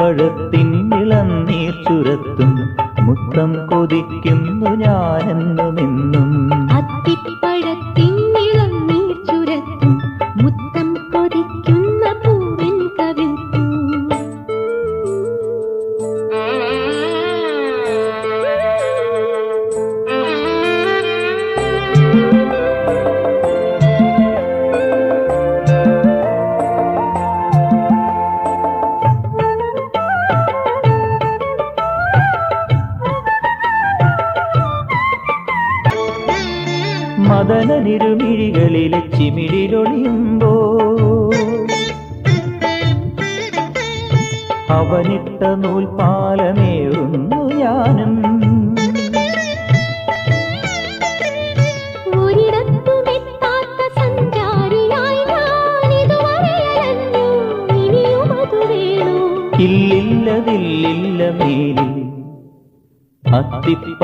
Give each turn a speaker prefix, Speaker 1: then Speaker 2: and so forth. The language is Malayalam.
Speaker 1: അത്തിപ്പഴത്തിൻ ഇളനീർ ചുരത്തും മുത്തം കൊതിക്കുന്നു ഞാനെന്നുമെന്നും.
Speaker 2: അത്തിപ്പഴത്തിൻ ഇളനീർ ചുരത്തും മുത്തം കൊതിക്കുന്ന പൂവിൻ കവിൾപ്പൂ.
Speaker 1: മദനനിരുമിഴികളിലെ ചിമിഴിലൊളിയുമ്പോ അവനിട്ട നൂൽപാലമേറുന്നു ഞാനും.
Speaker 2: ഒരിടത്തുമെത്താത്ത സഞ്ചാരിയായി ഞാനിതുവരെ അലഞ്ഞു, ഇനിയും അതു വേണോ?
Speaker 1: ഇല്ലില്ലതില്ലില്ല മേലിൽ അത്തിപ്പ